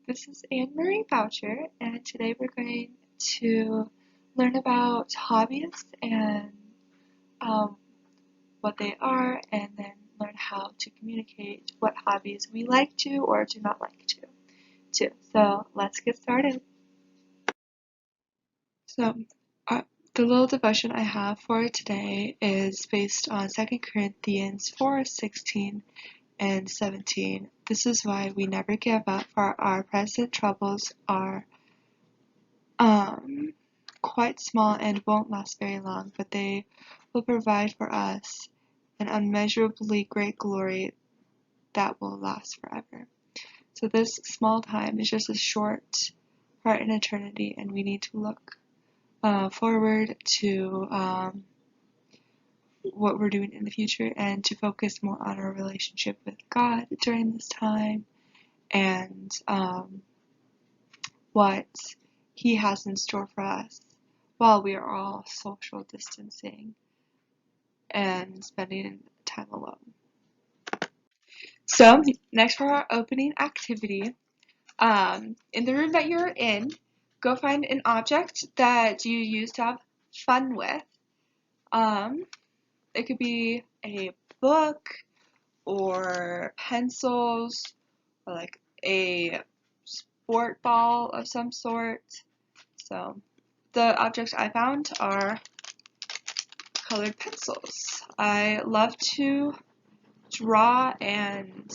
This is Anne Marie Boucher, and today we're going to learn about hobbies and um, what they are, and then learn how to communicate what hobbies we like to or do not like to. So let's get started. So uh, the little devotion I have for today is based on 2 Corinthians 4:16 and 17. This is why we never give up, for our present troubles are um, quite small and won't last very long, but they will provide for us an unmeasurably great glory that will last forever. So this small time is just a short part in eternity, and we need to look forward to what we're doing in the future and to focus more on our relationship with God during this time and what He has in store for us while we are all social distancing and spending time alone. So, next for our opening activity, in the room that you're in, go find an object that you use to have fun with. It could be a book or pencils or like a sport ball of some sort. So, the objects I found are colored pencils. I love to draw and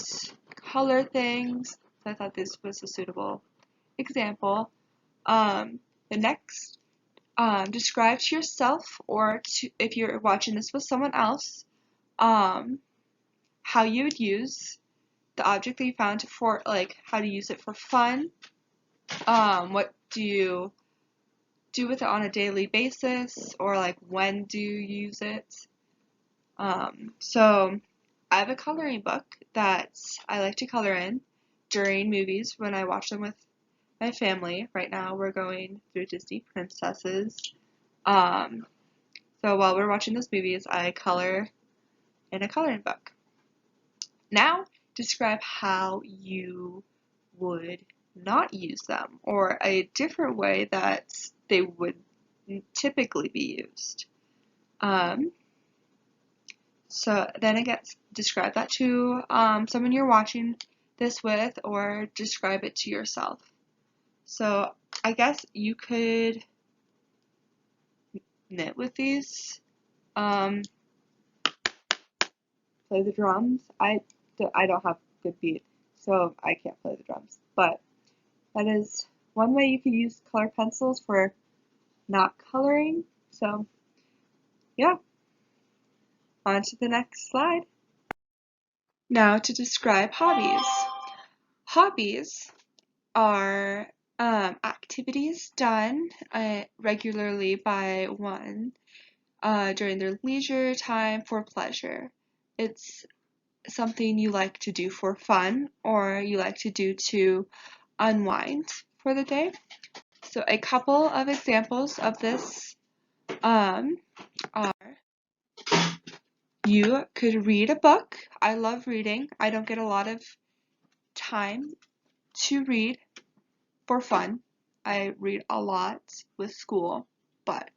color things, so I thought this was a suitable example. The next, describe to yourself or to, if you're watching this with someone else, how you would use the object that you found for, like, how to use it for fun. What do you do with it on a daily basis, or like when do you use it? So I have a coloring book that I like to color in during movies when I watch them with my family. Right now we're going through Disney Princesses. Um, so while we're watching those movies, I color in a coloring book. Now, describe how you would not use them, or a different way that they would typically be used. So then again, describe that to someone you're watching this with, or describe it to yourself. So I guess you could knit with these, play the drums. I don't have good beat, so I can't play the drums. But that is one way you could use color pencils for not coloring. So yeah, on to the next slide. Now to describe hobbies. Hobbies are activities done regularly by one during their leisure time for pleasure. It's something you like to do for fun or you like to do to unwind for the day. So a couple of examples of this are you could read a book. I love reading. I don't get a lot of time to read for fun. I read a lot with school, but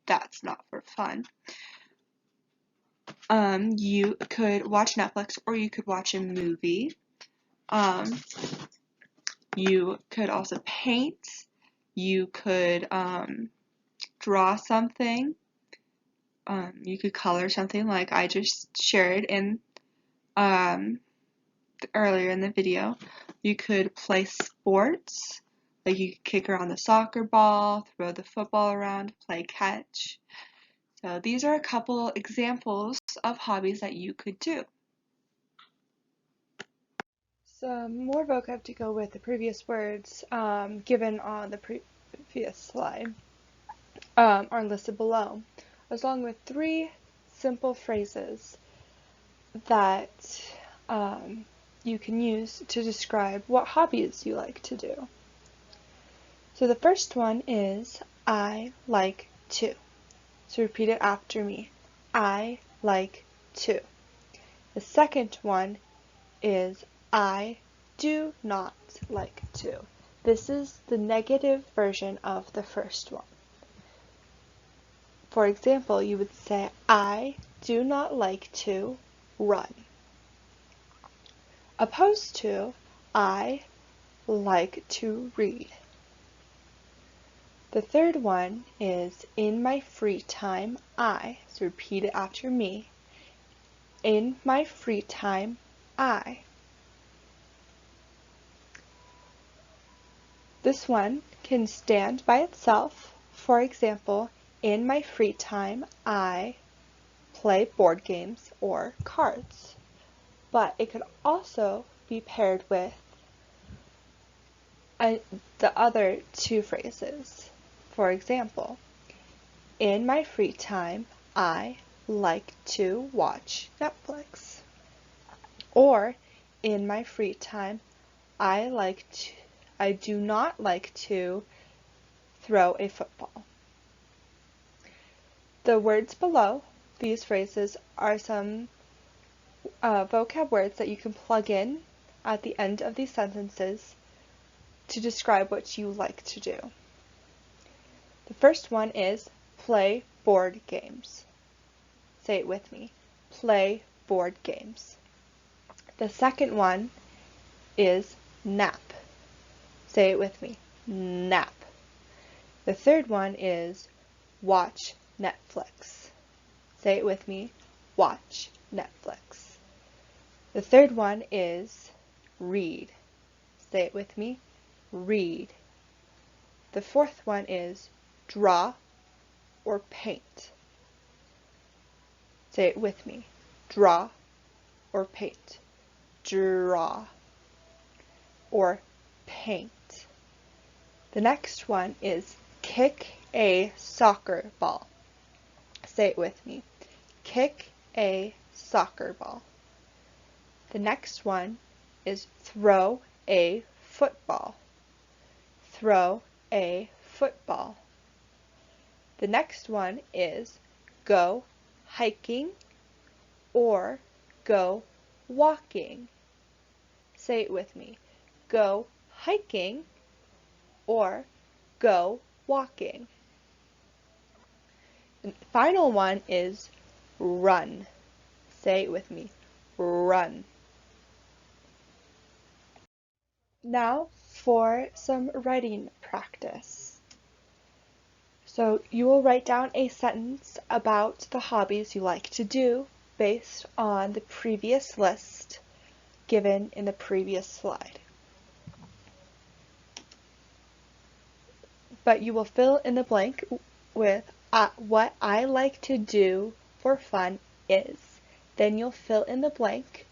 that's not for fun. You could watch Netflix or you could watch a movie. You could also paint. You could draw something. You could color something like I just shared in earlier in the video. You could play sports. Like you could kick around the soccer ball, throw the football around, play catch. So these are a couple examples of hobbies that you could do. Some more vocab to go with the previous words given on the previous slide are listed below, along with 3 simple phrases that you can use to describe what hobbies you like to do. So the first one is I like to. So repeat it after me. I like to. The second one is I do not like to. This is the negative version of the first one. For example, you would say, I do not like to run. Opposed to, I like to read. The third one is, in my free time, so repeat it after me. In my free time, I. This one can stand by itself. For example, in my free time, I play board games or cards. But it could also be paired with the other two phrases. For example, in my free time, I like to watch Netflix. Or, in my free time, I do not like to throw a football. The words below these phrases are some vocab words that you can plug in at the end of these sentences to describe what you like to do. The first one is play board games. Say it with me. Play board games. The second one is nap. Say it with me. Nap. The third one is watch Netflix. Say it with me. Watch Netflix. The third one is read. Say it with me. Read. The fourth one is draw or paint. Say it with me. Draw or paint. Draw or paint. The next one is kick a soccer ball. Say it with me. Kick a soccer ball. The next one is throw a football. Throw a football. The next one is go hiking or go walking. Say it with me. Go hiking or go walking. The final one is run. Say it with me. Run. Now for some writing practice. So you will write down a sentence about the hobbies you like to do based on the previous list given in the previous slide. But you will fill in the blank with what I like to do for fun is. Then you'll fill in the blank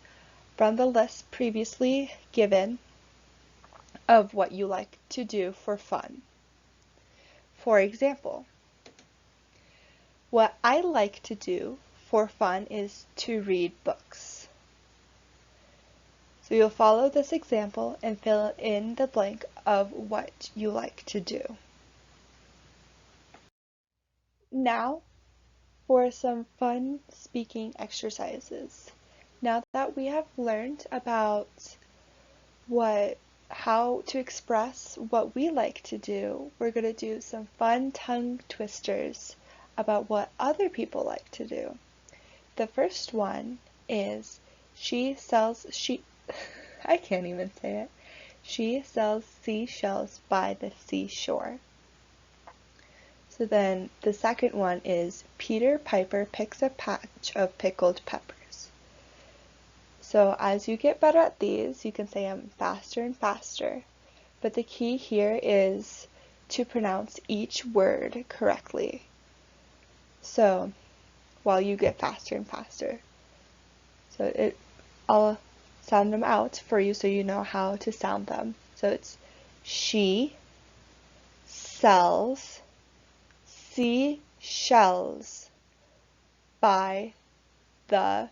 from the list previously given of what you like to do for fun. For example, what I like to do for fun is to read books. So you'll follow this example and fill in the blank of what you like to do. Now for some fun speaking exercises. Now that we have learned about how to express what we like to do, we're going to do some fun tongue twisters about what other people like to do. The first one is I can't even say it. She sells seashells by the seashore. So then the second one is Peter Piper picks a patch of pickled peppers. So as you get better at these, you can say them faster and faster. But the key here is to pronounce each word correctly. So while you get faster and faster. So I'll sound them out for you so you know how to sound them. So it's she sells seashells by the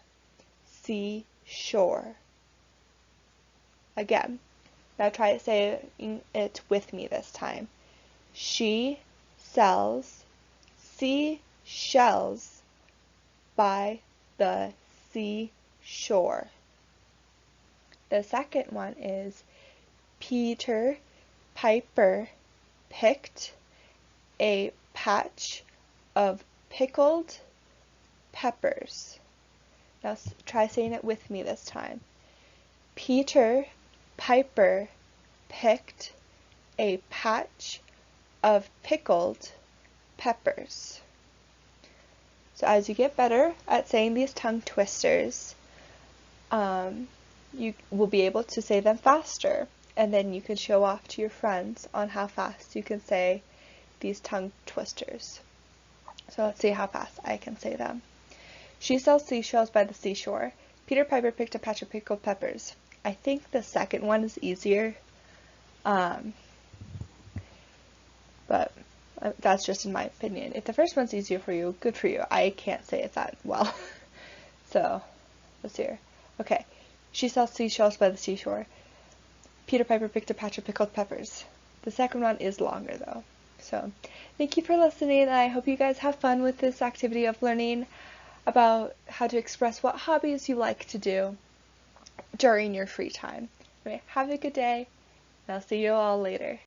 seashore. Again, now try saying it with me this time. She sells seashells by the seashore. The second one is Peter Piper picked a patch of pickled peppers. Now try saying it with me this time. Peter Piper picked a patch of pickled peppers. So as you get better at saying these tongue twisters, you will be able to say them faster, and then you can show off to your friends on how fast you can say these tongue twisters. So let's see how fast I can say them. She sells seashells by the seashore. Peter Piper picked a patch of pickled peppers. I think the second one is easier, but that's just in my opinion. If the first one's easier for you, good for you. I can't say it that well. So, let's see here. Okay. She sells seashells by the seashore. Peter Piper picked a patch of pickled peppers. The second one is longer though. So, thank you for listening, and I hope you guys have fun with this activity of learning about how to express what hobbies you like to do during your free time. Anyway, have a good day, and I'll see you all later.